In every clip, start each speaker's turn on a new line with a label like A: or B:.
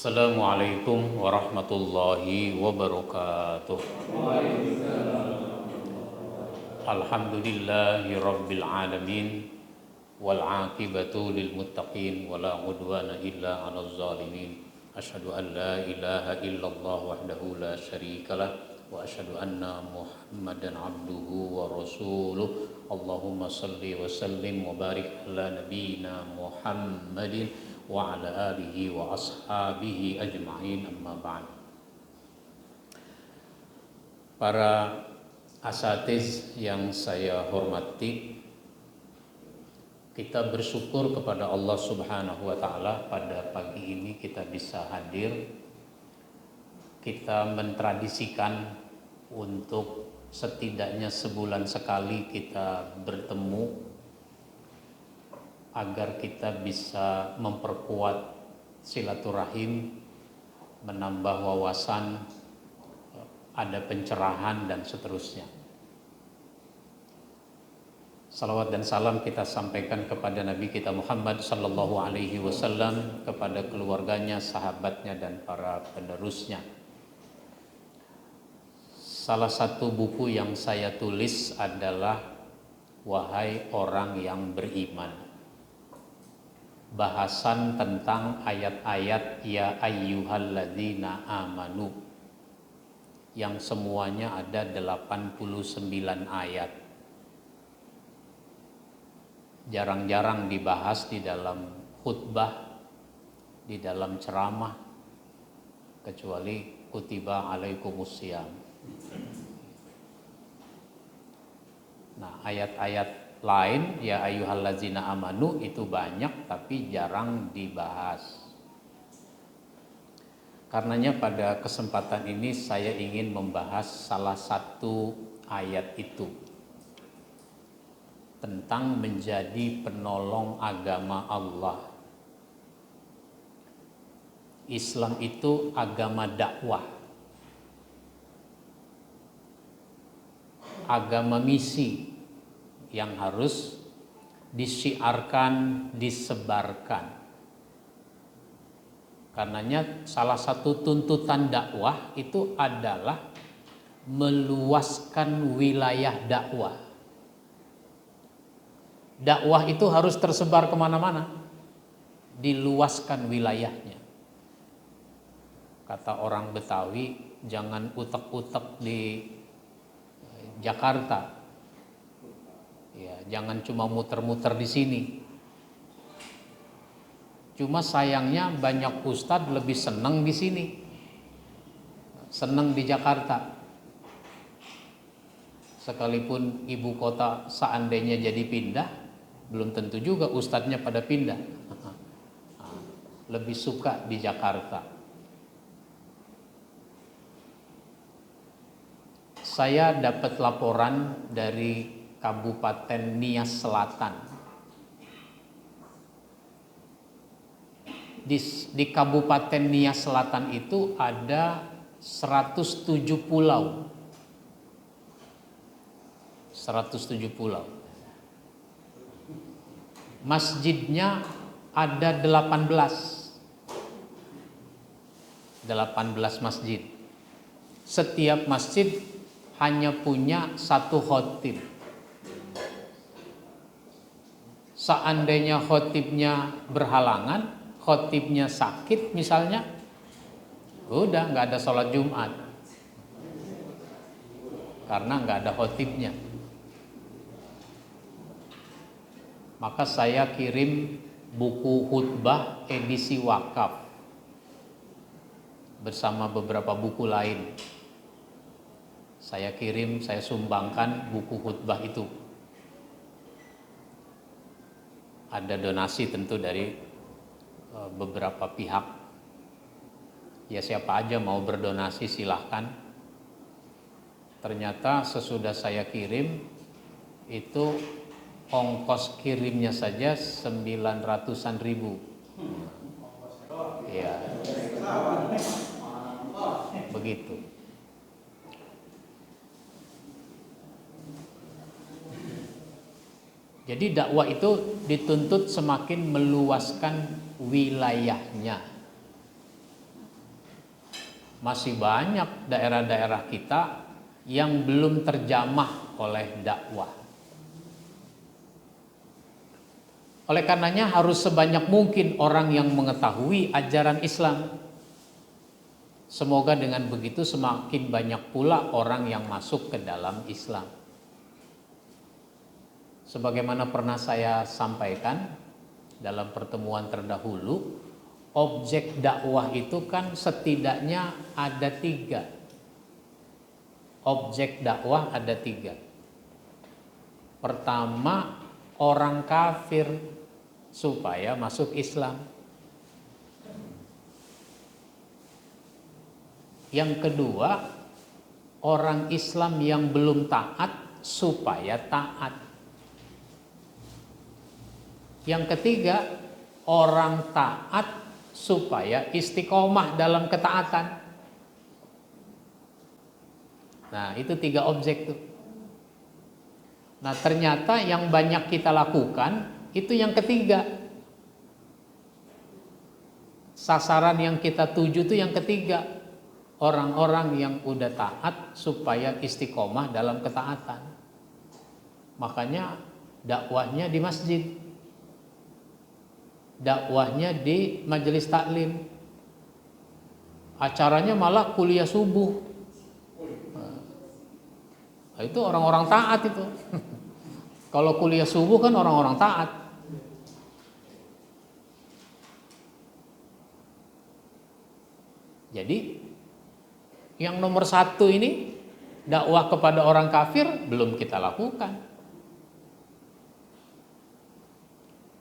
A: Assalamualaikum warahmatullahi wabarakatuh. Alhamdulillahi rabbil alamin wal aqibatu lil muttaqin wala udwana illa 'alal zalimin. Asyhadu an la ilaha illallah wahdahu la syarikalah wa asyhadu anna Muhammadan 'abduhu wa rasuluh. Allahumma shalli wa sallim wa barik ala nabiyyina Muhammadin wa ala alihi wa ashabihi ajma'in, amma ba'd. Para asatiz yang saya hormati, kita bersyukur kepada Allah Subhanahu wa taala pada pagi ini kita bisa hadir. Kita mentradisikan untuk setidaknya sebulan sekali kita bertemu agar kita bisa memperkuat silaturahim, menambah wawasan, ada pencerahan dan seterusnya. Salawat dan salam kita sampaikan kepada Nabi kita Muhammad sallallahu alaihi wasallam, kepada keluarganya, sahabatnya dan para penerusnya. Salah satu buku yang saya tulis adalah Wahai Orang yang Beriman. Bahasan tentang ayat-ayat ya ayyuhalladzina amanu, yang semuanya ada 89 ayat. Jarang-jarang dibahas di dalam khutbah, di dalam ceramah, kecuali kutiba alaikumusiyam. Nah, ayat-ayat lain ya ayyuhallazina amanu itu banyak tapi jarang dibahas. Karenanya pada kesempatan ini saya ingin membahas salah satu ayat itu, tentang menjadi penolong agama Allah. Islam itu agama dakwah, agama misi yang harus disiarkan, disebarkan. Karenanya salah satu tuntutan dakwah itu adalah meluaskan wilayah dakwah. Dakwah itu harus tersebar kemana-mana, diluaskan wilayahnya. Kata orang Betawi, jangan utek-utek di Jakarta. Ya, jangan cuma muter-muter di sini. Cuma sayangnya banyak ustadz lebih senang di sini, senang di Jakarta. Sekalipun ibu kota seandainya jadi pindah, belum tentu juga ustadznya pada pindah. Lebih suka di Jakarta. Saya dapat laporan dari Kabupaten Nias Selatan. Di Kabupaten Nias Selatan itu ada 107 pulau. 107 pulau. Masjidnya ada 18 masjid. Setiap masjid hanya punya satu khatib. Seandainya khatibnya berhalangan, khatibnya sakit misalnya, udah nggak ada sholat Jumat karena nggak ada khatibnya. Maka saya kirim buku khutbah edisi wakaf bersama beberapa buku lain. Saya kirim, saya sumbangkan buku khutbah itu. Ada donasi tentu dari beberapa pihak. Ya, siapa aja mau berdonasi silahkan. Ternyata sesudah saya kirim itu ongkos kirimnya saja 900-an ribu. Ya, begitu. Jadi dakwah itu dituntut semakin meluaskan wilayahnya. masih banyak daerah-daerah kita yang belum terjamah oleh dakwah. Oleh karenanya harus sebanyak mungkin orang yang mengetahui ajaran Islam. Semoga dengan begitu semakin banyak pula orang yang masuk ke dalam Islam. Sebagaimana pernah saya sampaikan dalam pertemuan terdahulu, objek dakwah itu kan setidaknya ada 3. Objek dakwah ada 3. Pertama, orang kafir supaya masuk Islam. Yang kedua, orang Islam yang belum taat supaya taat. Yang ketiga, orang taat supaya istiqomah dalam ketaatan. Nah, itu 3 objek tuh. Nah, ternyata yang banyak kita lakukan itu yang ketiga. Sasaran yang kita tuju itu yang ketiga. Orang-orang yang udah taat supaya istiqomah dalam ketaatan. Makanya dakwahnya di masjid, dakwahnya di majelis taklim, acaranya malah kuliah subuh. Nah, itu orang-orang taat itu. Kalau kuliah subuh kan orang-orang taat. Jadi yang nomor 1 ini, dakwah kepada orang kafir belum kita lakukan.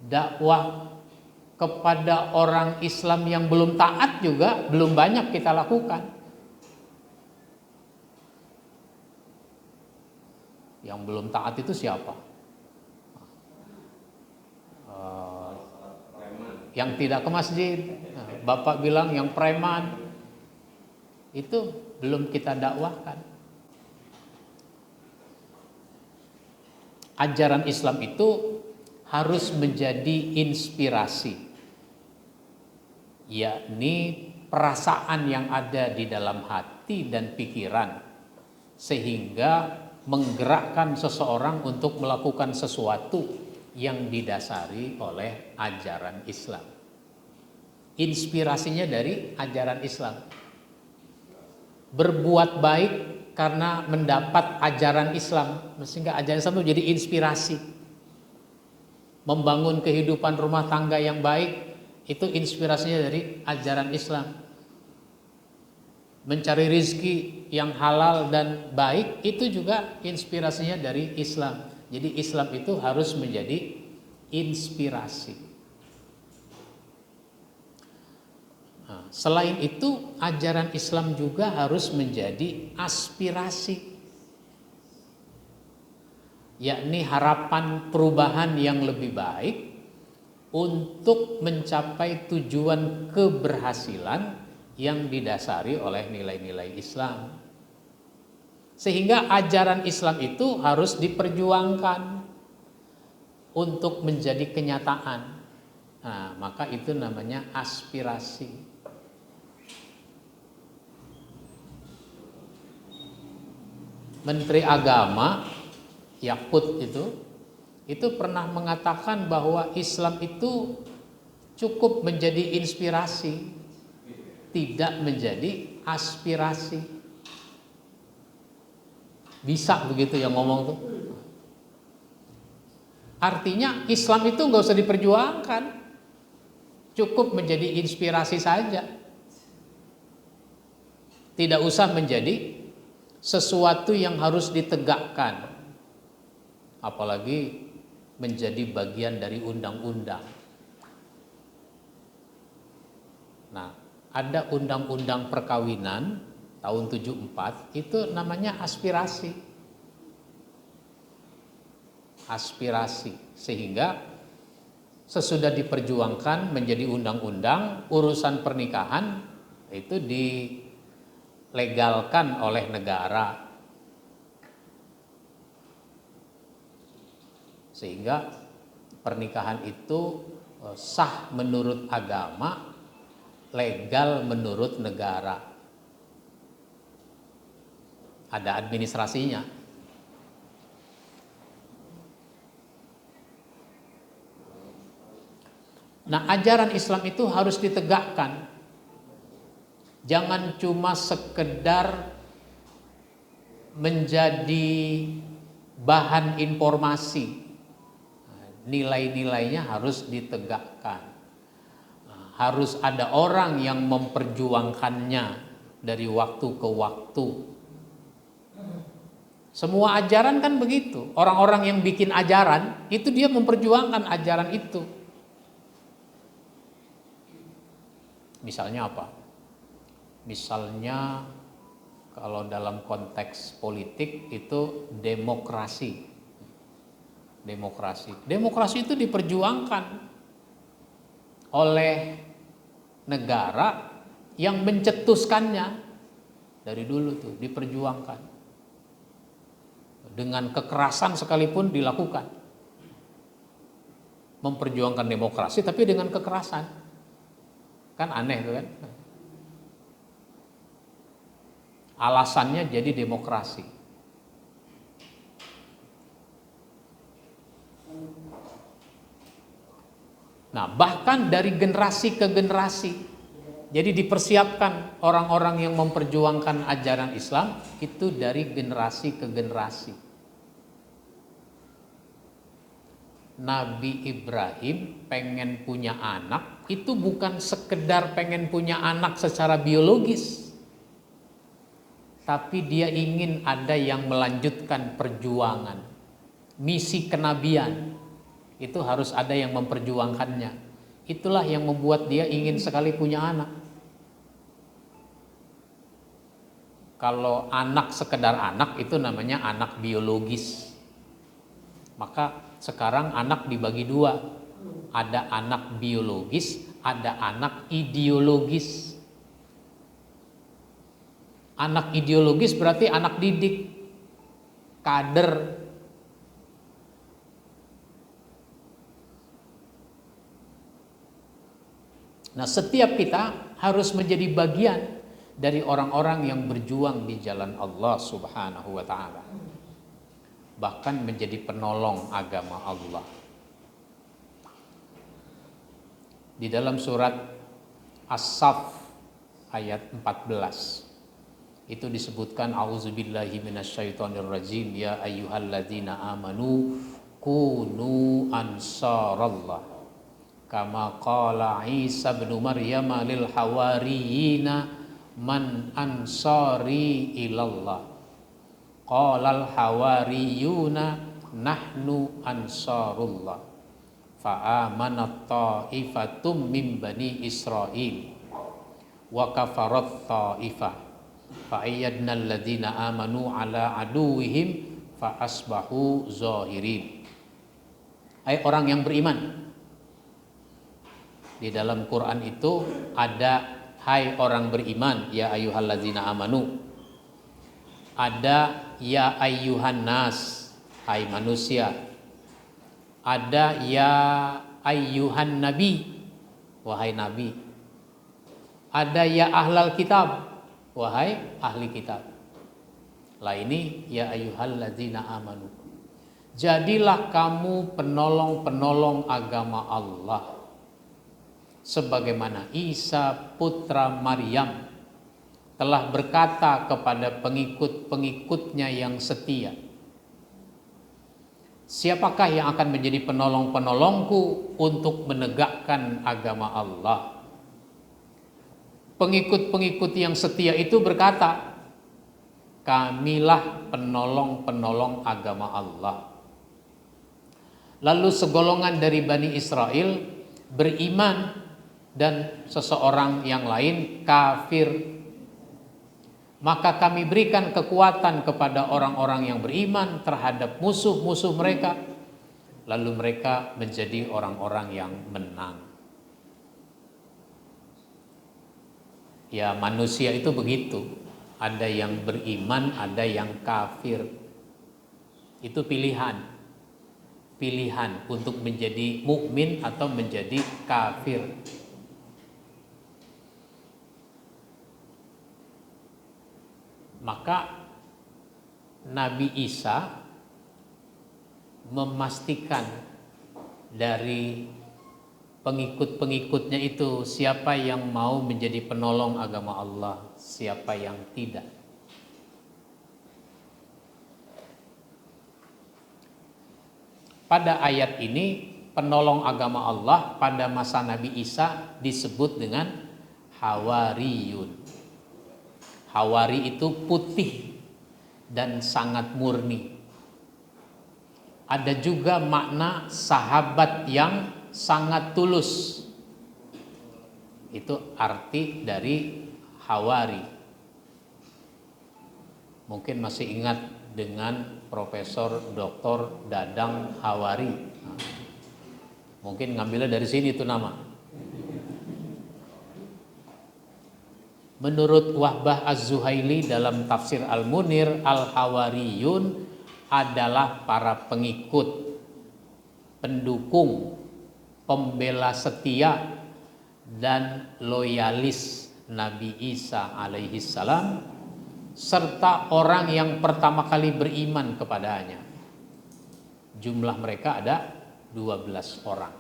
A: Dakwah kepada orang Islam yang belum taat juga belum banyak kita lakukan. Yang belum taat itu siapa? Yang tidak ke masjid. Bapak bilang yang preman. Itu belum kita dakwahkan. Ajaran Islam itu harus menjadi inspirasi, yakni perasaan yang ada di dalam hati dan pikiran, sehingga menggerakkan seseorang untuk melakukan sesuatu yang didasari oleh ajaran Islam. Inspirasinya dari ajaran Islam. Berbuat baik karena mendapat ajaran Islam, sehingga ajaran Islam itu jadi inspirasi. Membangun kehidupan rumah tangga yang baik itu inspirasinya dari ajaran Islam. Mencari rizki yang halal dan baik itu juga inspirasinya dari Islam. Jadi Islam itu harus menjadi inspirasi. Nah, selain itu ajaran Islam juga harus menjadi aspirasi, yakni harapan perubahan yang lebih baik untuk mencapai tujuan keberhasilan yang didasari oleh nilai-nilai Islam. Sehingga ajaran Islam itu harus diperjuangkan untuk menjadi kenyataan. Nah, maka itu namanya aspirasi. Menteri Agama Yakut itu pernah mengatakan bahwa Islam itu cukup menjadi inspirasi, tidak menjadi aspirasi. Bisa begitu yang ngomong tuh. Artinya Islam itu nggak usah diperjuangkan, cukup menjadi inspirasi saja. Tidak usah menjadi sesuatu yang harus ditegakkan, apalagi menjadi bagian dari undang-undang. Nah, ada undang-undang perkawinan tahun 74 itu namanya aspirasi. Aspirasi, sehingga sesudah diperjuangkan menjadi undang-undang, urusan pernikahan itu dilegalkan oleh negara, sehingga pernikahan itu sah menurut agama, legal menurut negara. ada administrasinya. Nah, ajaran Islam itu harus ditegakkan. Jangan cuma sekedar menjadi bahan informasi. Nilai-nilainya harus ditegakkan. Harus ada orang yang memperjuangkannya dari waktu ke waktu. Semua ajaran kan begitu. Orang-orang yang bikin ajaran itu dia memperjuangkan ajaran itu. Misalnya apa? Misalnya kalau dalam konteks politik itu demokrasi. Demokrasi itu diperjuangkan oleh negara yang mencetuskannya dari dulu tuh diperjuangkan. Dengan kekerasan sekalipun dilakukan. Memperjuangkan demokrasi tapi dengan kekerasan. Kan aneh tuh kan? Alasannya jadi demokrasi. Nah, bahkan dari generasi ke generasi. Jadi dipersiapkan orang-orang yang memperjuangkan ajaran Islam itu dari generasi ke generasi. Nabi Ibrahim pengen punya anak itu bukan sekedar pengen punya anak secara biologis, tapi dia ingin ada yang melanjutkan perjuangan. Misi kenabian itu harus ada yang memperjuangkannya. Itulah yang membuat dia ingin sekali punya anak. Kalau anak sekedar anak itu namanya anak biologis. Maka sekarang anak dibagi dua. Ada anak biologis, ada anak ideologis. Anak ideologis berarti anak didik, kader. Nah, setiap kita harus menjadi bagian dari orang-orang yang berjuang di jalan Allah Subhanahu wa ta'ala. Bahkan menjadi penolong agama Allah. Di dalam surat As-Saff ayat 14 itu disebutkan auzubillahi minasyaitonirrajim ya ayyuhalladzina amanu kunu ansarallah kama qala Isa bin Maryam lil hawariyina man ansari ilallah qalal hawariyuna nahnu ansarullah fa amanat ta'ifatum min bani Israil wa kafarat ta'ifah fa ayyadnal ladzina amanu ala aduwwihim fa asbahu zahirin. Hai orang yang beriman, di dalam Quran itu ada hai orang beriman ya ayyuhalladzina amanu, ada ya ayyuhan nas hai manusia, ada ya ayyuhan nabi wahai nabi, ada ya ahlal kitab wahai ahli kitab. Lah ini ya ayyuhalladzina amanu, jadilah kamu penolong-penolong agama Allah sebagaimana Isa putra Maryam telah berkata kepada pengikut-pengikutnya yang setia, siapakah yang akan menjadi penolong-penolongku untuk menegakkan agama Allah? Pengikut-pengikut yang setia itu berkata, kamilah penolong-penolong agama Allah. Lalu segolongan dari Bani Israel beriman dan seseorang yang lain kafir. Maka kami berikan kekuatan kepada orang-orang yang beriman terhadap musuh-musuh mereka. Lalu mereka menjadi orang-orang yang menang. Ya, manusia itu begitu. Ada yang beriman, ada yang kafir. Itu pilihan. Pilihan untuk menjadi mukmin atau menjadi kafir. Maka Nabi Isa memastikan dari pengikut-pengikutnya itu siapa yang mau menjadi penolong agama Allah, siapa yang tidak. Pada ayat ini penolong agama Allah pada masa Nabi Isa disebut dengan Hawariyun. Hawari itu putih dan sangat murni. Ada juga makna sahabat yang sangat tulus. Itu arti dari Hawari. Mungkin masih ingat dengan Profesor Dr. Dadang Hawari. Mungkin ngambilnya dari sini itu nama. Menurut Wahbah Az-Zuhaili dalam tafsir Al-Munir, Al-Hawariyun adalah para pengikut, pendukung, pembela setia dan loyalis Nabi Isa alaihi salam, serta orang yang pertama kali beriman kepadanya. Jumlah mereka ada 12 orang.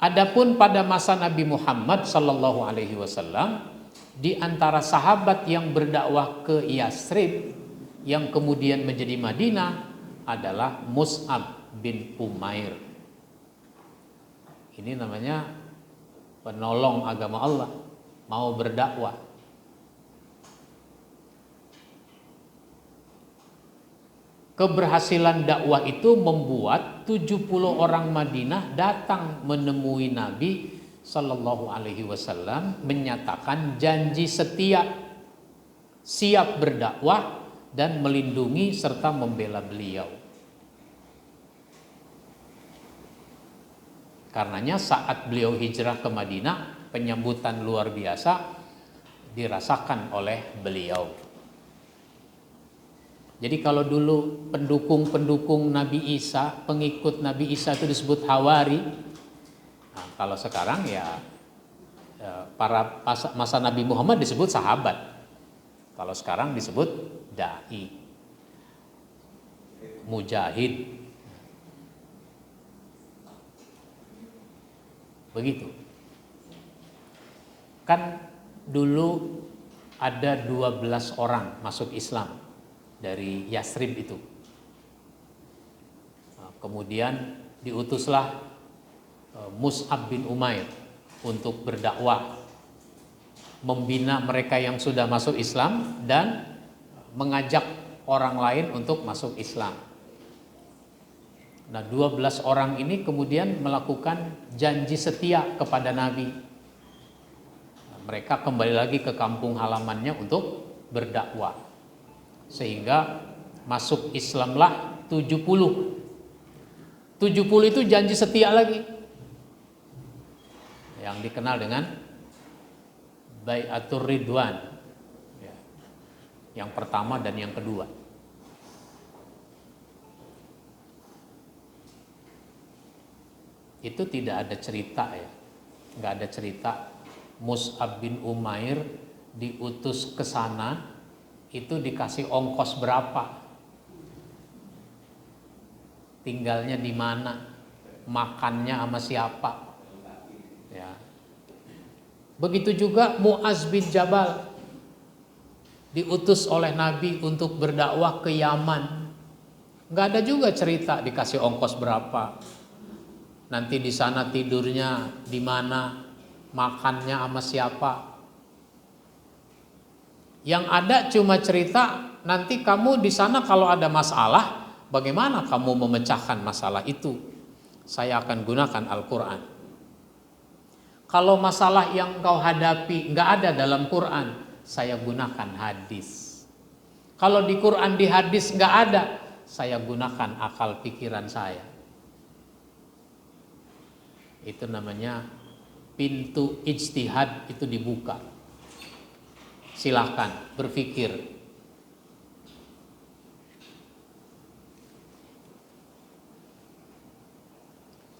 A: Adapun pada masa Nabi Muhammad sallallahu alaihi wasallam, di antara sahabat yang berdakwah ke Yasrib yang kemudian menjadi Madinah adalah Mus'ab bin Umair. Ini namanya penolong agama Allah, mau berdakwah. Keberhasilan dakwah itu membuat 70 orang Madinah datang menemui Nabi sallallahu alaihi wasallam menyatakan janji setia, siap berdakwah dan melindungi serta membela beliau. Karenanya saat beliau hijrah ke Madinah, penyambutan luar biasa dirasakan oleh beliau. Jadi kalau dulu pendukung-pendukung Nabi Isa, pengikut Nabi Isa itu disebut Hawari. Nah, kalau sekarang ya para masa Nabi Muhammad disebut sahabat. Kalau sekarang disebut dai, mujahid. Begitu. Kan dulu ada 12 orang masuk Islam dari Yasrib itu. Nah, kemudian diutuslah Mus'ab bin Umair untuk berdakwah, membina mereka yang sudah masuk Islam dan mengajak orang lain untuk masuk Islam. Nah, 12 orang ini kemudian melakukan janji setia kepada Nabi. Mereka kembali lagi ke kampung halamannya untuk berdakwah. Sehingga masuk Islamlah 70. 70 itu janji setia lagi. Yang dikenal dengan Bai'atur Ridwan. Ya. Yang pertama dan yang kedua. Itu tidak ada cerita ya. Enggak ada cerita Mus'ab bin Umair diutus ke sana itu dikasih ongkos berapa, tinggalnya di mana, makannya sama siapa. Ya. Begitu juga Mu'az bin Jabal diutus oleh Nabi untuk berdakwah ke Yaman. Nggak ada juga cerita dikasih ongkos berapa, nanti di sana tidurnya di mana, makannya sama siapa. Yang ada cuma cerita nanti kamu di sana kalau ada masalah, bagaimana kamu memecahkan masalah itu? Saya akan gunakan Al-Quran. Kalau masalah yang kau hadapi nggak ada dalam Quran, saya gunakan hadis. Kalau di Quran di hadis nggak ada, saya gunakan akal pikiran saya. Itu namanya pintu ijtihad itu dibuka. Silahkan berpikir.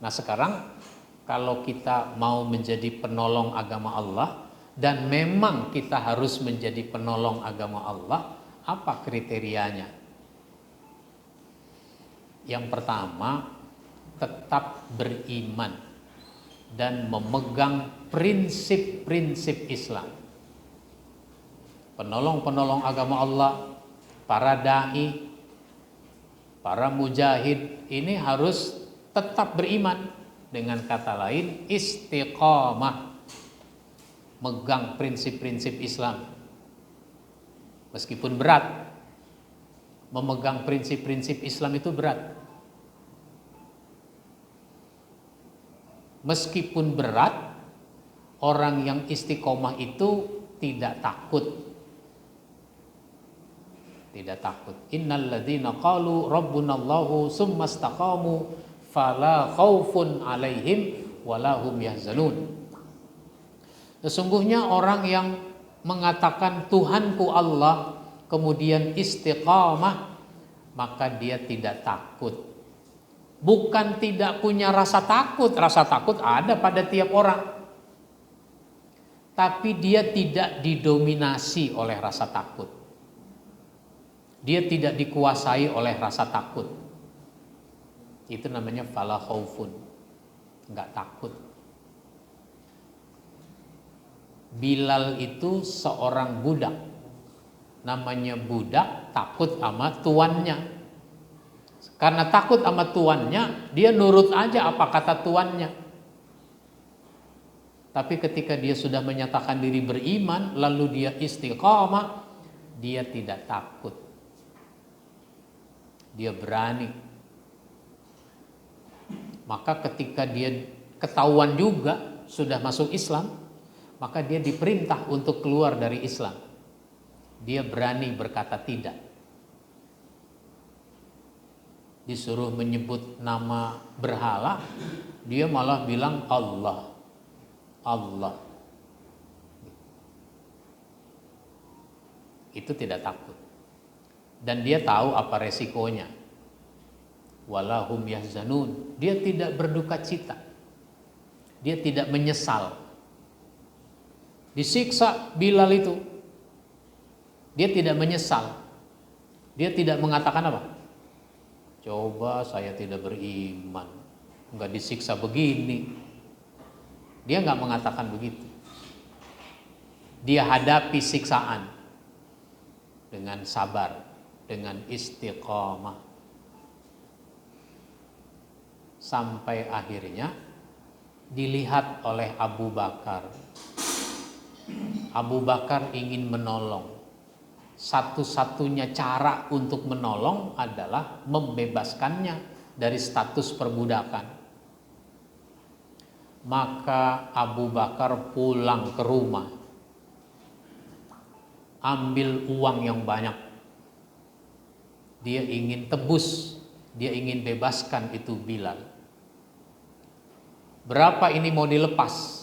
A: Nah sekarang kalau kita mau menjadi penolong agama Allah, dan memang kita harus menjadi penolong agama Allah, apa kriterianya? Yang pertama, tetap beriman dan memegang prinsip-prinsip Islam. Penolong-penolong agama Allah, para dai, para mujahid ini harus tetap beriman. Dengan kata lain, istiqamah, megang prinsip-prinsip Islam. Meskipun berat, memegang prinsip-prinsip Islam itu berat. Meskipun berat, orang yang istiqomah itu tidak takut. Tidak takut. Innal ladzina qalu rabbunallahu tsumma istaqamu fala khaufun 'alaihim wala hum yahzanun. Sesungguhnya orang yang mengatakan Tuhanku Allah kemudian istiqamah, maka dia tidak takut. Bukan tidak punya rasa takut ada pada tiap orang. Tapi dia tidak didominasi oleh rasa takut. Dia tidak dikuasai oleh rasa takut. Itu namanya fala khaufun, enggak takut. Bilal itu seorang budak. Namanya budak takut sama tuannya. Karena takut sama tuannya, dia nurut aja apa kata tuannya. Tapi ketika dia sudah menyatakan diri beriman, lalu dia istiqamah, dia tidak takut. Dia berani. Maka ketika dia ketahuan juga sudah masuk Islam, maka dia diperintah untuk keluar dari Islam. Dia berani berkata tidak. Disuruh menyebut nama berhala, dia malah bilang Allah. Allah. Itu tidak takut. Dan dia tahu apa resikonya. Walahum yahzanun. Dia tidak berduka cita. Dia tidak menyesal. Disiksa Bilal itu, dia tidak menyesal. Dia tidak mengatakan apa? Coba saya tidak beriman, enggak disiksa begini. Dia enggak mengatakan begitu. Dia hadapi siksaan dengan sabar, dengan istiqamah. Sampai akhirnya dilihat oleh Abu Bakar. Abu Bakar ingin menolong. Satu-satunya cara untuk menolong adalah membebaskannya dari status perbudakan. Maka Abu Bakar pulang ke rumah, ambil uang yang banyak. Dia ingin tebus, dia ingin bebaskan itu Bilal. Berapa ini mau dilepas?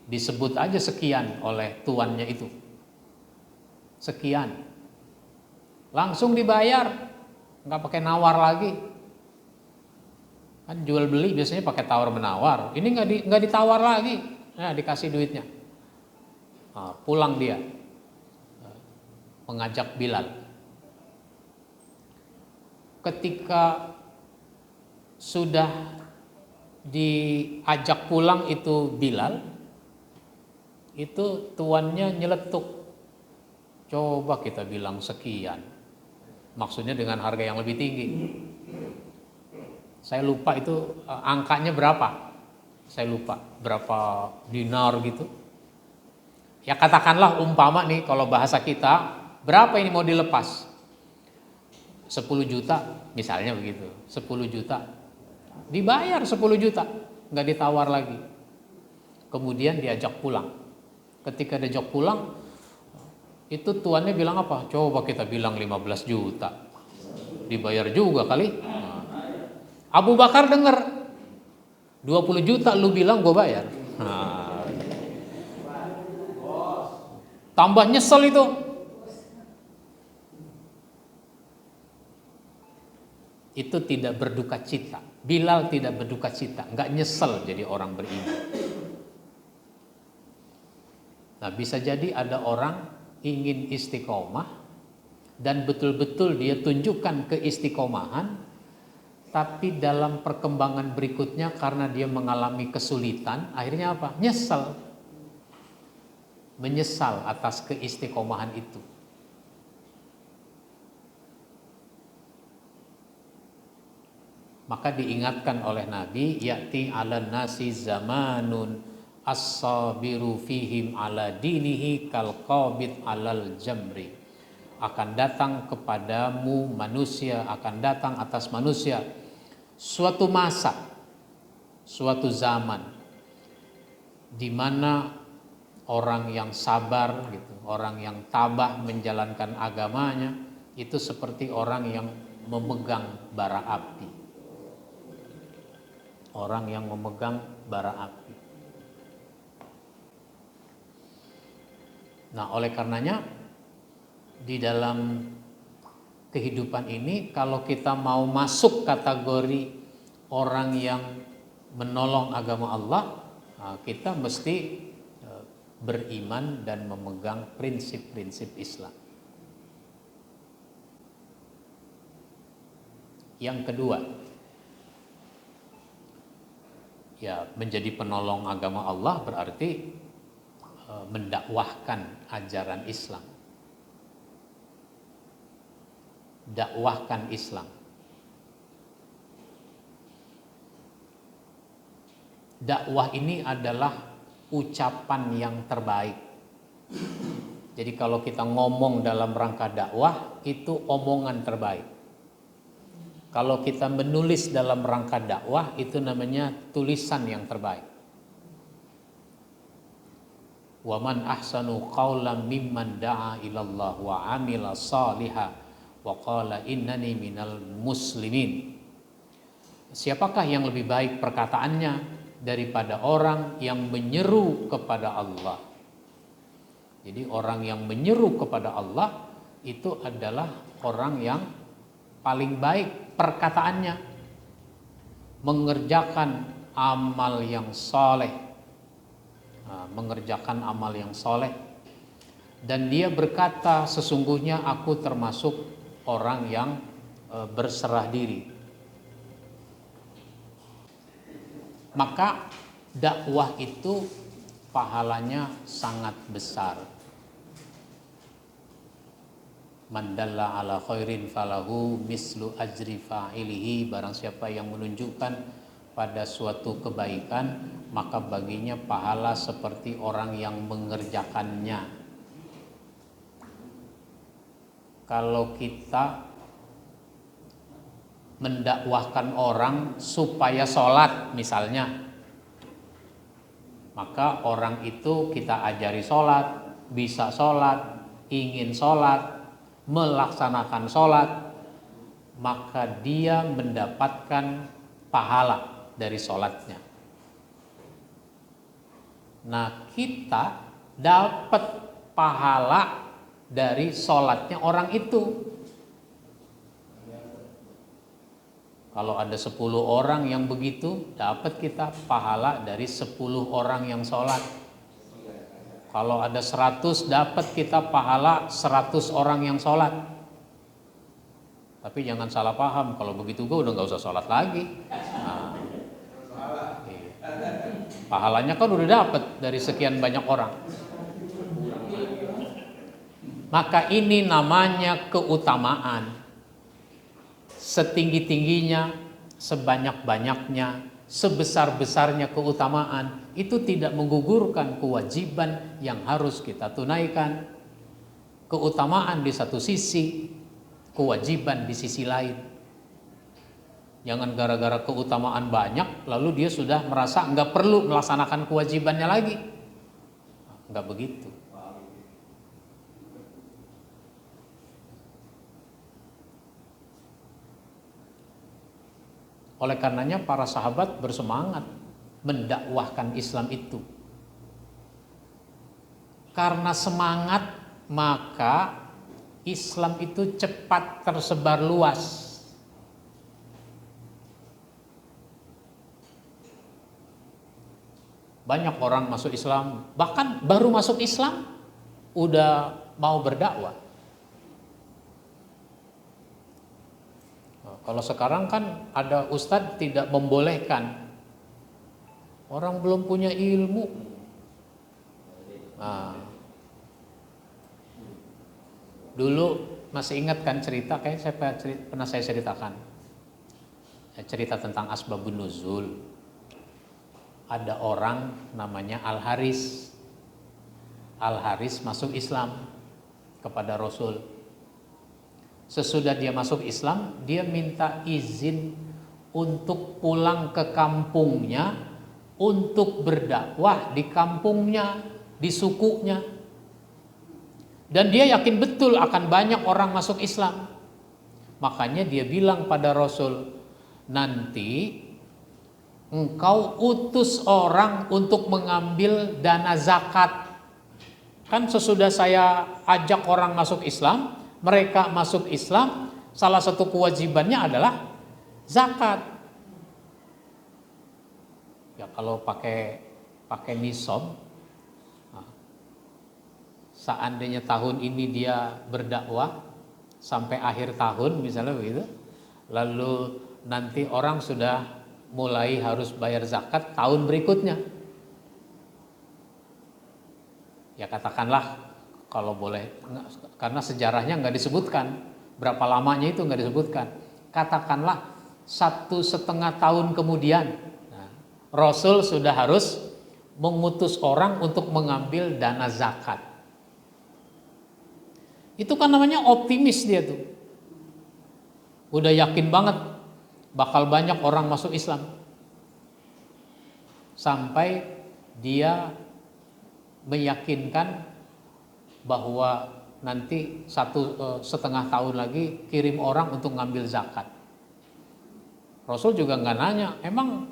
A: Disebut aja sekian oleh tuannya itu. Sekian. Langsung dibayar. Nggak pakai nawar lagi. Kan jual beli biasanya pakai tawar menawar. Ini nggak ditawar lagi. Nah, dikasih duitnya. Nah, pulang dia. Mengajak Bilal. Ketika sudah diajak pulang itu Bilal, itu tuannya nyeletuk. Coba kita bilang sekian. Maksudnya dengan harga yang lebih tinggi. Saya lupa itu angkanya berapa. Saya lupa berapa dinar gitu. Ya katakanlah umpama nih kalau bahasa kita, berapa ini mau dilepas? 10 juta misalnya begitu. 10 juta. Dibayar 10 juta. Nggak ditawar lagi. Kemudian diajak pulang. Ketika diajak pulang, itu tuannya bilang apa? Coba kita bilang 15 juta. Dibayar juga kali. Abu Bakar dengar 20 juta lu bilang gue bayar. Nah. Tambah nyesel itu. Itu tidak berduka cita. Bilal tidak berduka cita, nggak nyesel jadi orang beriman. Nah, bisa jadi ada orang ingin istiqomah dan betul-betul dia tunjukkan keistiqomahan, tapi dalam perkembangan berikutnya karena dia mengalami kesulitan, akhirnya apa? Menyesal atas keistiqomahan itu. Maka diingatkan oleh Nabi, ya'ti 'alan nasi zamanun as-sabiru fihim ala dinihi kal qabid 'alal jamri. Akan datang kepadamu manusia, akan datang atas manusia suatu masa, suatu zaman di mana orang yang sabar gitu, orang yang tabah menjalankan agamanya itu seperti orang yang memegang bara api. Orang yang memegang bara api. Nah, oleh karenanya di dalam kehidupan ini kalau kita mau masuk kategori orang yang menolong agama Allah, kita mesti beriman dan memegang prinsip-prinsip Islam. Yang kedua, ya, menjadi penolong agama Allah berarti mendakwahkan ajaran Islam. Dakwahkan Islam. Dakwah ini adalah ucapan yang terbaik. Jadi kalau kita ngomong dalam rangka dakwah, itu omongan terbaik. Kalau kita menulis dalam rangka dakwah, itu namanya tulisan yang terbaik. Wa man ahsanu qawlan mimman da'a ilallah wa amila salihah wa qala innani minal muslimin. Siapakah yang lebih baik perkataannya daripada orang yang menyeru kepada Allah? Jadi orang yang menyeru kepada Allah itu adalah orang yang paling baik perkataannya, mengerjakan amal yang soleh, mengerjakan amal yang soleh, dan dia berkata sesungguhnya aku termasuk orang yang berserah diri. Maka dakwah itu pahalanya sangat besar. Man dalla ala khairin falahu mislu ajri fa'ilihi. Barang siapa yang menunjukkan pada suatu kebaikan, maka baginya pahala seperti orang yang mengerjakannya. Kalau kita mendakwahkan orang supaya sholat misalnya, maka orang itu kita ajari sholat, bisa sholat, ingin sholat, melaksanakan sholat, maka dia mendapatkan pahala dari sholatnya. Nah, kita dapat pahala dari sholatnya orang itu. Kalau ada 10 orang yang begitu, dapat kita pahala dari 10 orang yang sholat. Kalau ada 100, dapat kita pahala 100 orang yang sholat. Tapi jangan salah paham, kalau begitu gue udah gak usah sholat lagi. Nah, pahalanya kan udah dapat dari sekian banyak orang. Maka ini namanya keutamaan. Setinggi-tingginya, sebanyak-banyaknya, sebesar-besarnya keutamaan, itu tidak menggugurkan kewajiban yang harus kita tunaikan. Keutamaan di satu sisi, kewajiban di sisi lain. Jangan gara-gara keutamaan banyak, lalu dia sudah merasa nggak perlu melaksanakan kewajibannya lagi. Nggak begitu. Oleh karenanya para sahabat bersemangat mendakwahkan Islam itu. Karena semangat, maka Islam itu cepat tersebar luas. Banyak orang masuk Islam, bahkan baru masuk Islam udah mau berdakwah. Nah, kalau sekarang kan ada ustadz tidak membolehkan, orang belum punya ilmu. Nah, dulu masih ingat kan cerita, kayak pernah saya ceritakan, cerita tentang asbabun nuzul. Ada orang namanya Al-Haris. Al-Haris masuk Islam kepada Rasul. Sesudah dia masuk Islam, dia minta izin untuk pulang ke kampungnya, untuk berdakwah di kampungnya, di sukunya. Dan dia yakin betul akan banyak orang masuk Islam. Makanya dia bilang pada Rasul, nanti engkau utus orang untuk mengambil dana zakat. Kan sesudah saya ajak orang masuk Islam, mereka masuk Islam, salah satu kewajibannya adalah zakat. Ya kalau pakai nisab, seandainya tahun ini dia berdakwah sampai akhir tahun misalnya begitu, lalu nanti orang sudah mulai harus bayar zakat tahun berikutnya. Ya katakanlah, kalau boleh, karena sejarahnya nggak disebutkan berapa lamanya, itu nggak disebutkan. Katakanlah 1,5 tahun kemudian, nah, Rasul sudah harus mengutus orang untuk mengambil dana zakat. Itu kan namanya optimis dia tuh. Udah yakin banget bakal banyak orang masuk Islam. Sampai dia meyakinkan bahwa nanti 1,5 tahun lagi kirim orang untuk ngambil zakat. Rasul juga nggak nanya, emang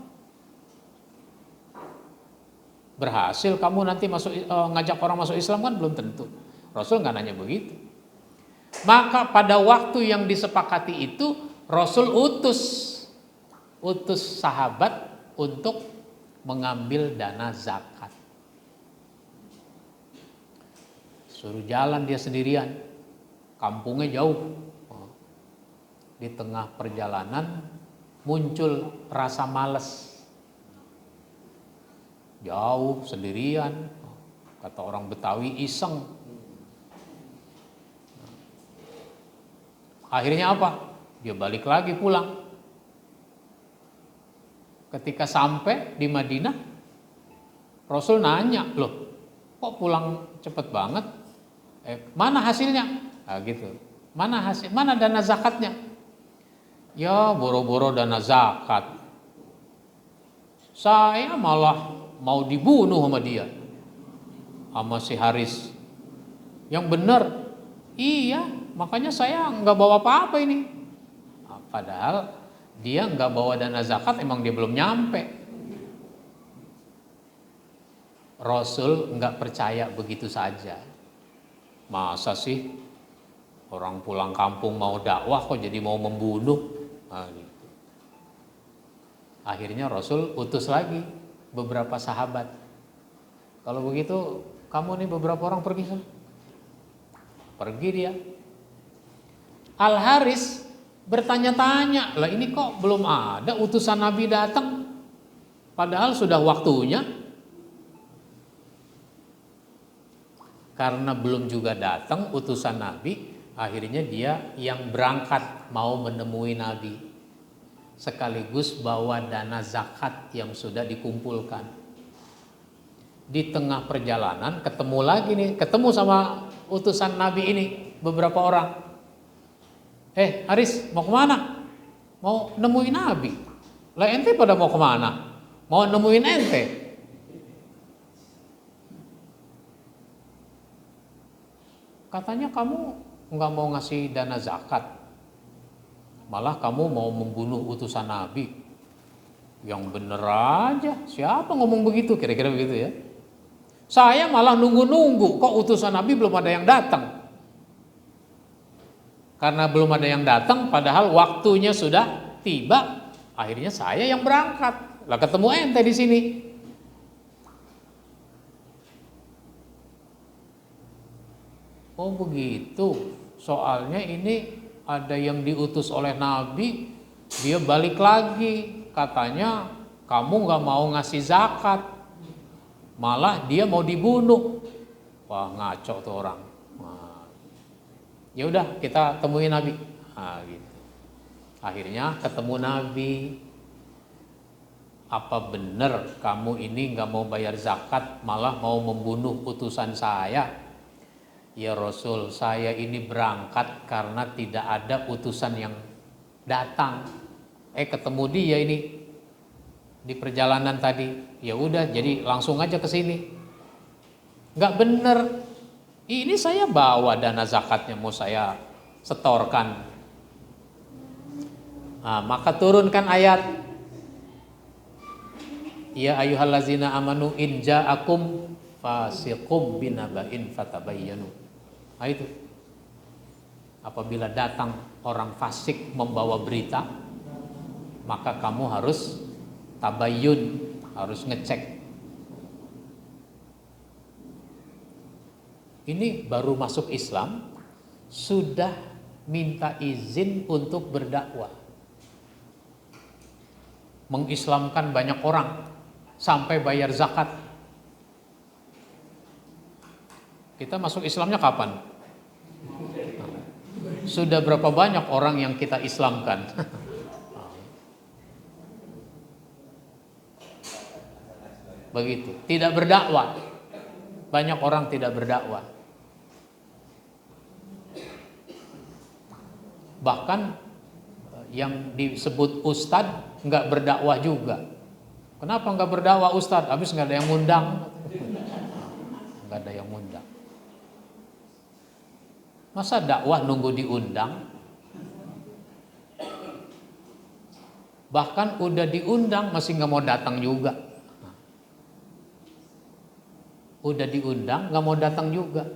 A: berhasil kamu nanti ngajak orang masuk Islam? Kan belum tentu. Rasul nggak nanya begitu. Maka pada waktu yang disepakati itu, Rasul utus sahabat untuk mengambil dana zakat. Suruh jalan dia sendirian, kampungnya jauh. Di tengah perjalanan muncul rasa malas. Jauh sendirian, kata orang Betawi iseng. Akhirnya apa? Dia balik lagi pulang. Ketika sampai di Madinah, Rasul nanya, loh kok pulang cepet banget? Mana hasilnya? Nah, gitu. Mana dana zakatnya? Ya boro-boro dana zakat. Saya malah mau dibunuh sama dia, sama si Haris. Yang benar, iya, makanya saya nggak bawa apa-apa ini. Nah, padahal dia nggak bawa dana zakat, emang dia belum nyampe. Rasul nggak percaya begitu saja. Masa sih orang pulang kampung mau dakwah kok jadi mau membunuh? Nah, gitu. Akhirnya Rasul utus lagi beberapa sahabat. Kalau begitu kamu nih beberapa orang pergi sana. Pergi dia. Al-Haris bertanya-tanya, lah ini kok belum ada utusan Nabi datang? Padahal sudah waktunya. Karena belum juga datang utusan Nabi, akhirnya dia yang berangkat mau menemui Nabi, sekaligus bawa dana zakat yang sudah dikumpulkan. Di tengah perjalanan ketemu sama utusan Nabi ini beberapa orang. Haris, mau kemana? Mau nemuin Nabi. Lah ente pada mau kemana? Mau nemuin ente? Katanya kamu nggak mau ngasih dana zakat, malah kamu mau membunuh utusan Nabi. Yang bener aja, siapa ngomong begitu? Kira-kira begitu ya. Saya malah nunggu-nunggu, kok utusan Nabi belum ada yang datang. Karena belum ada yang datang, padahal waktunya sudah tiba, akhirnya saya yang berangkat. Lah ketemu ente di sini. Oh begitu. Soalnya ini ada yang diutus oleh Nabi, dia balik lagi. Katanya kamu gak mau ngasih zakat, malah dia mau dibunuh. Wah ngaco tuh orang. Nah, ya udah kita temuin Nabi. Nah, gitu. Akhirnya ketemu Nabi. Apa benar kamu ini gak mau bayar zakat, malah mau membunuh utusan saya? Ya Rasul, saya ini berangkat karena tidak ada utusan yang datang. Ketemu dia ini di perjalanan tadi. Ya udah, jadi langsung aja ke sini. Nggak bener. Ini saya bawa dana zakatnya mau saya setorkan. Nah, maka turunkan ayat. Ya ayyuhallazina amanu in ja'akum fasiqum binaba'in fatabayyanu. Nah itu. Apabila datang orang fasik membawa berita, maka kamu harus tabayyun, harus ngecek. Ini baru masuk Islam sudah minta izin untuk berdakwah. Mengislamkan banyak orang sampai bayar zakat. Kita masuk Islamnya kapan? Sudah berapa banyak orang yang kita Islamkan? Begitu. Tidak berdakwah. Banyak orang tidak berdakwah. Bahkan yang disebut ustadz nggak berdakwah juga. Kenapa nggak berdakwah ustadz? Habis nggak ada yang ngundang. Nggak ada yang ngundang. Masa dakwah nunggu diundang? Bahkan udah diundang masih nggak mau datang juga. Udah diundang nggak mau datang juga.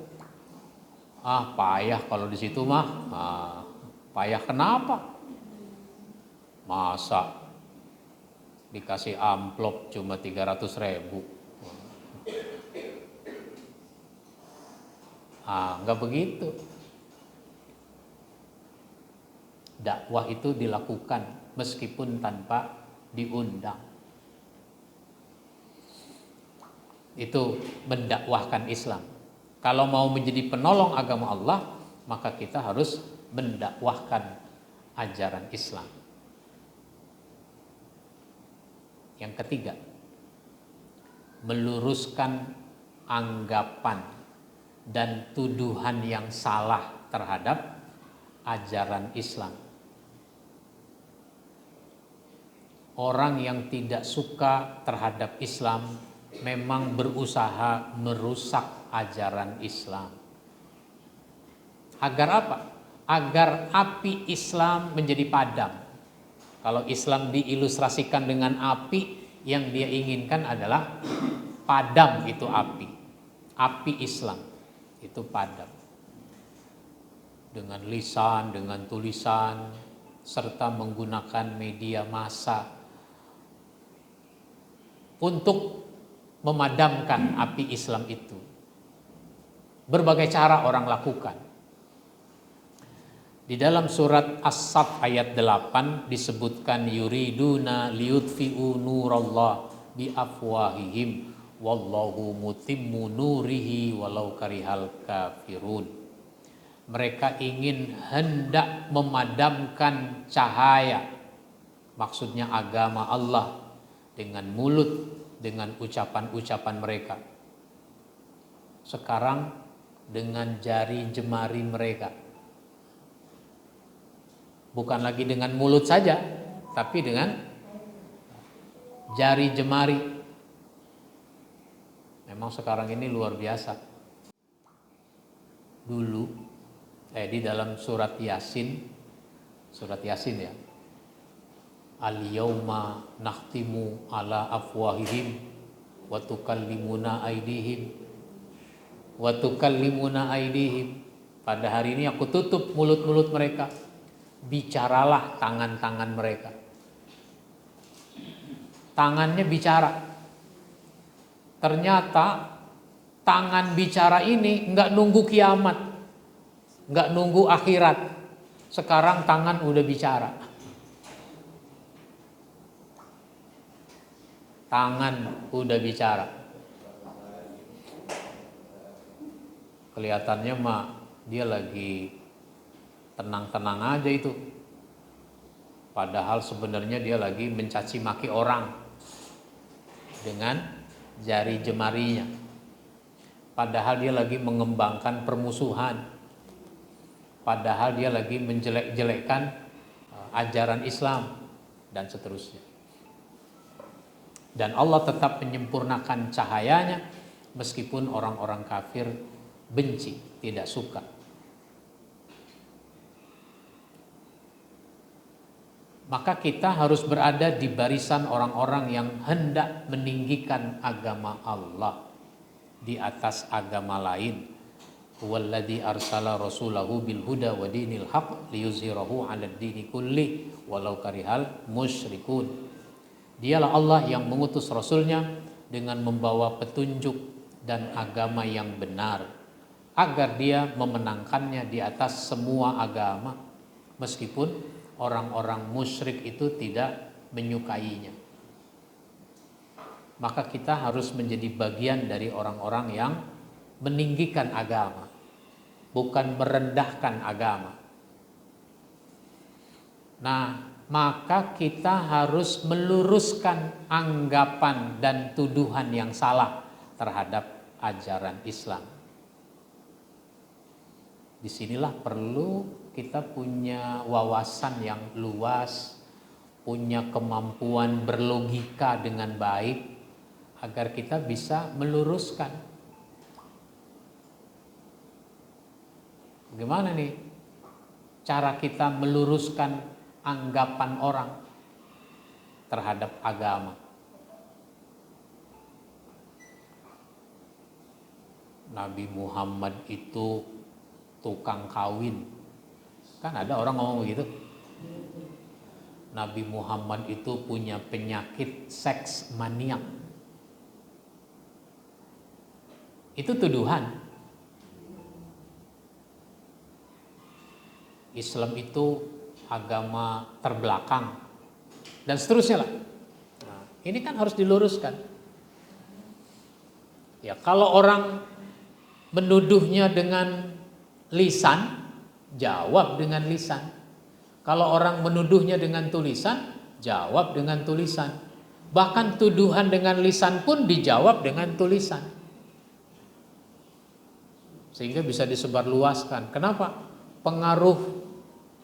A: Ah payah kalau di situ mah. Payah kenapa? Masa dikasih amplop cuma 300.000? Nggak begitu. Dakwah itu dilakukan meskipun tanpa diundang. Itu mendakwahkan Islam. Kalau mau menjadi penolong agama Allah, maka kita harus mendakwahkan ajaran Islam. Yang ketiga, meluruskan anggapan dan tuduhan yang salah terhadap ajaran Islam. Orang yang tidak suka terhadap Islam memang berusaha merusak ajaran Islam. Agar apa? Agar api Islam menjadi padam. Kalau Islam diilustrasikan dengan api, yang dia inginkan adalah padam itu api. Api Islam itu padam. Dengan lisan, dengan tulisan, serta menggunakan media massa untuk memadamkan api Islam itu. Berbagai cara orang lakukan. Di dalam surat As-Saff ayat 8 disebutkan yuriduna liyutfi'u nurallah biafwahihim wallahu mutimmu nurihi walau karihal kafirun. Mereka ingin hendak memadamkan cahaya, maksudnya agama Allah, dengan mulut, dengan ucapan-ucapan mereka. Sekarang dengan jari jemari mereka. Bukan lagi dengan mulut saja, tapi dengan jari jemari. Memang sekarang ini luar biasa. Dulu, di dalam surat Yasin ya. Al-yawma nakhtimu ala afwahihim wa tukallimuna aydihim. Pada hari ini aku tutup mulut-mulut mereka. Bicaralah tangan-tangan mereka. Tangannya bicara. Ternyata tangan bicara ini enggak nunggu kiamat. nggak nunggu akhirat. Sekarang tangan udah bicara. Tangan udah bicara. Kelihatannya mah dia lagi tenang-tenang aja itu. Padahal sebenarnya dia lagi mencaci maki orang dengan jari jemarinya. Padahal dia lagi mengembangkan permusuhan. Padahal dia lagi menjelek-jelekkan ajaran Islam dan seterusnya. Dan Allah tetap menyempurnakan cahayanya meskipun orang-orang kafir benci, tidak suka. Maka kita harus berada di barisan orang-orang yang hendak meninggikan agama Allah di atas agama lain. Huwallazi arsala rasulahu bil huda wa dinil haq liyuzhirahu 'alad dini kulli walau karihal musyrikun. Dialah Allah yang mengutus rasulnya dengan membawa petunjuk dan agama yang benar agar dia memenangkannya di atas semua agama meskipun orang-orang musyrik itu tidak menyukainya. Maka kita harus menjadi bagian dari orang-orang yang meninggikan agama, bukan merendahkan agama. Nah, maka kita harus meluruskan anggapan dan tuduhan yang salah terhadap ajaran Islam. Disinilah perlu kita punya wawasan yang luas, punya kemampuan berlogika dengan baik, agar kita bisa meluruskan. Bagaimana nih cara kita meluruskan anggapan orang terhadap agama? Nabi Muhammad itu tukang kawin. Kan ada orang ngomong begitu. Nabi Muhammad itu punya penyakit seks maniak. Itu tuduhan. Islam itu agama terbelakang dan seterusnya lah. Nah, ini kan harus diluruskan. Ya, kalau orang menuduhnya dengan lisan, jawab dengan lisan. Kalau orang menuduhnya dengan tulisan, jawab dengan tulisan. Bahkan tuduhan dengan lisan pun dijawab dengan tulisan. Sehingga bisa disebarluaskan. Kenapa? Pengaruh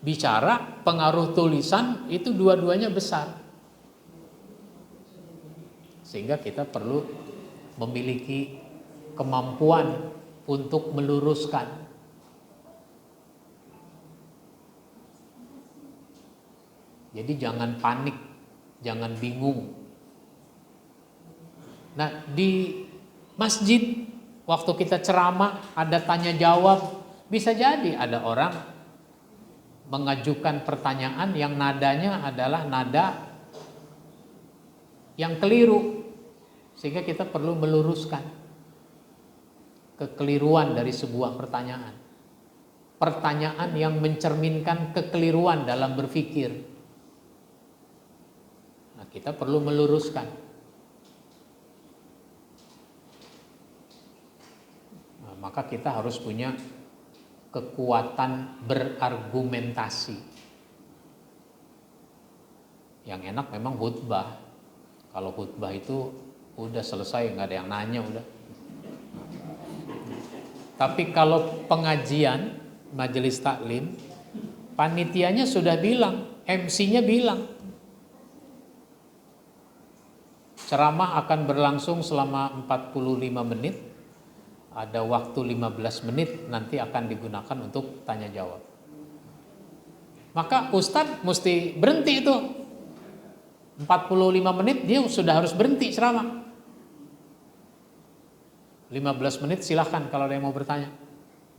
A: bicara, pengaruh tulisan itu dua-duanya besar. Sehingga kita perlu memiliki kemampuan untuk meluruskan. Jadi jangan panik, jangan bingung. Nah, di masjid waktu kita ceramah ada tanya jawab, bisa jadi ada orang mengajukan pertanyaan yang nadanya adalah nada yang keliru, sehingga kita perlu meluruskan kekeliruan dari sebuah pertanyaan. Pertanyaan yang mencerminkan kekeliruan dalam berpikir. Nah, kita perlu meluruskan. Nah, maka kita harus punya kekuatan berargumentasi. Yang enak memang khutbah. Kalau khutbah itu udah selesai, nggak ada yang nanya udah. Tapi kalau pengajian, majelis taklim, panitianya sudah bilang, MC-nya bilang, ceramah akan berlangsung selama 45 menit. Ada waktu 15 menit nanti akan digunakan untuk tanya jawab. Maka Ustadz mesti berhenti itu. 45 menit dia sudah harus berhenti ceramah. 15 menit silahkan kalau ada yang mau bertanya,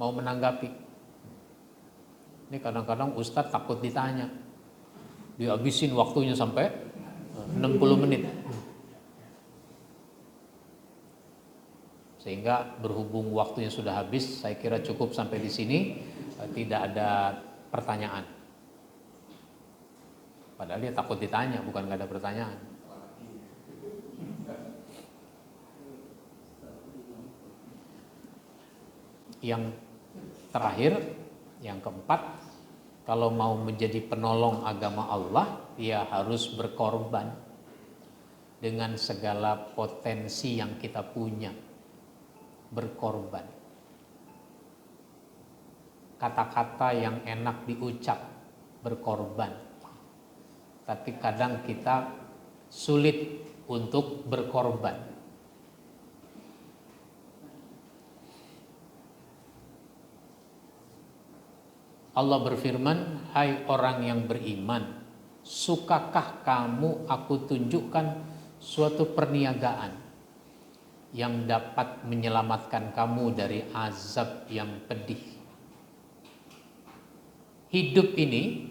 A: mau menanggapi. Ini kadang-kadang Ustadz takut ditanya. Dihabisin waktunya sampai 60 menit. Sehingga berhubung waktunya sudah habis, saya kira cukup sampai di sini. tidak ada pertanyaan. Padahal dia takut ditanya, bukan gak ada pertanyaan. Yang terakhir, yang keempat, kalau mau menjadi penolong agama Allah, dia harus berkorban dengan segala potensi yang kita punya. Berkorban. Kata-kata yang enak diucap, berkorban. Tapi kadang kita sulit untuk berkorban. Allah berfirman, hai orang yang beriman, sukakah kamu aku tunjukkan suatu perniagaan yang dapat menyelamatkan kamu dari azab yang pedih. Hidup ini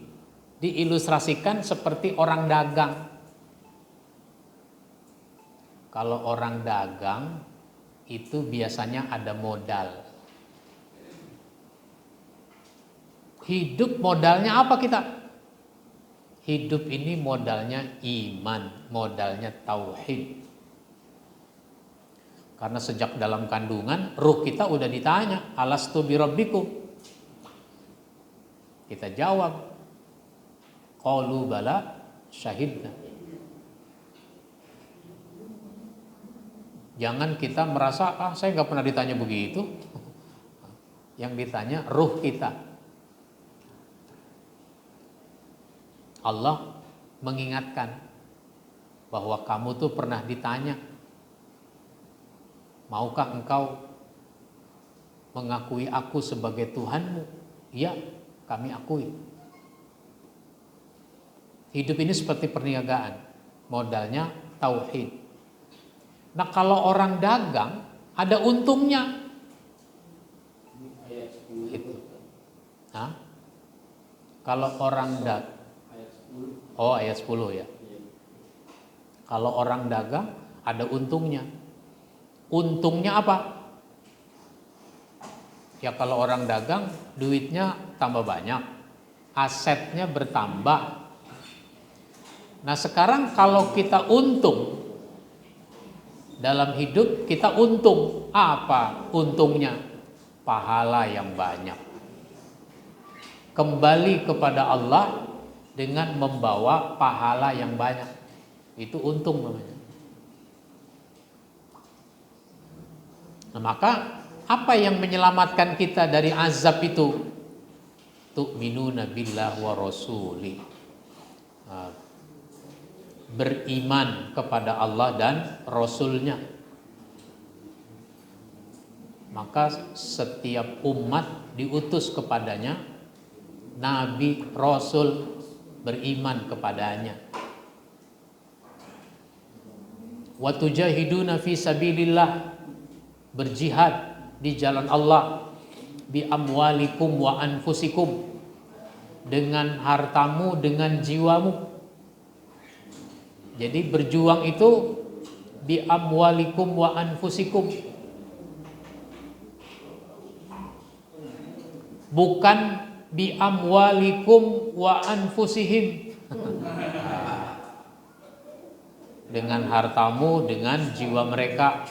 A: diilustrasikan seperti orang dagang. Kalau orang dagang itu biasanya ada modal. Hidup modalnya apa kita? Hidup ini modalnya iman, modalnya tauhid. Karena sejak dalam kandungan, ruh kita udah ditanya, alastu birabbikum? Kita jawab, qalu bala syahidna. Jangan kita merasa, saya gak pernah ditanya begitu. Yang ditanya ruh kita. Allah mengingatkan bahwa kamu tuh pernah ditanya, maukah engkau mengakui aku sebagai Tuhanmu? Ya, kami akui. Hidup ini seperti perniagaan, modalnya tauhid. Nah, kalau orang dagang ada untungnya. Itu. Hah? Kalau orang dagang, ayat 10 ya. Kalau orang dagang ada untungnya. Untungnya apa? Ya kalau orang dagang duitnya tambah banyak, asetnya bertambah. Nah sekarang kalau kita untung dalam hidup, kita untung. Apa untungnya? Pahala yang banyak. Kembali kepada Allah dengan membawa pahala yang banyak. Itu untung namanya. Nah, maka apa yang menyelamatkan kita dari azab itu? Tu'minuna billah wa rasuli. Beriman kepada Allah dan Rasulnya. Maka setiap umat diutus kepadanya, Nabi, Rasul beriman kepadanya. Wa tujahiduna fi sabilillah, berjihad di jalan Allah, bi amwalikum wa anfusikum, dengan hartamu, dengan jiwamu. Jadi berjuang itu bi amwalikum wa anfusikum, bukan bi amwalikum wa anfusihim. Dengan hartamu, dengan jiwa mereka.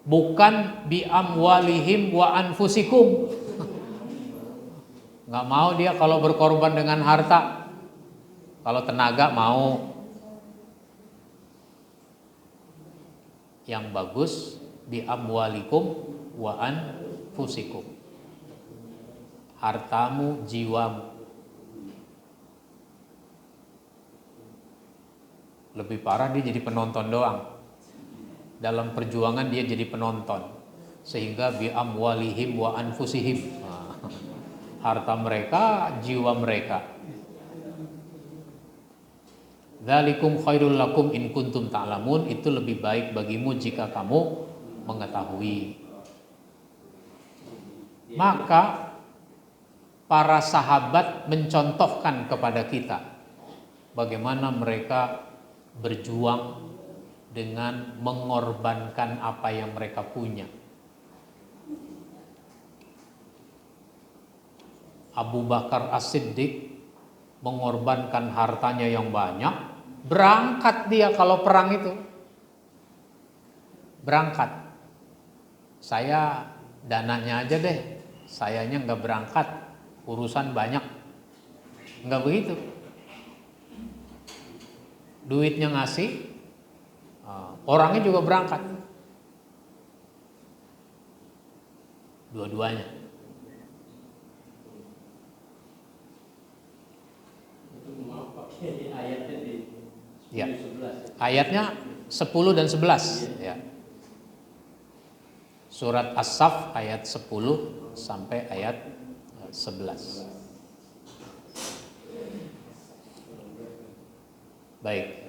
A: Bukan bi amwalihim wa anfusikum. Nggak mau dia kalau berkorban dengan harta. Kalau tenaga mau. Yang bagus bi amwalikum wa anfusikum. Hartamu, jiwamu. Lebih parah dia jadi penonton doang. Dalam perjuangan dia jadi penonton. Sehingga bi amwalihim wa anfusihim. Harta mereka, jiwa mereka. Dzalikum khairul lakum in kuntum ta'lamun, itu lebih baik bagimu jika kamu mengetahui. Maka para sahabat mencontohkan kepada kita bagaimana mereka berjuang dengan mengorbankan apa yang mereka punya. Abu Bakar As-Siddiq mengorbankan hartanya yang banyak, berangkat dia kalau perang itu. Berangkat. Saya dananya aja deh, sayanya nggak berangkat, urusan banyak. Nggak begitu. Duitnya ngasih, orangnya juga berangkat. Dua-duanya. Ya. Ayatnya 10 dan 11 ya. Surat As-Saff ayat 10 sampai ayat 11. Baik.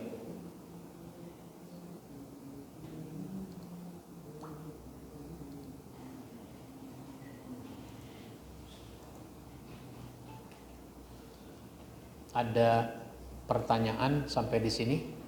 A: Ada pertanyaan sampai di sini?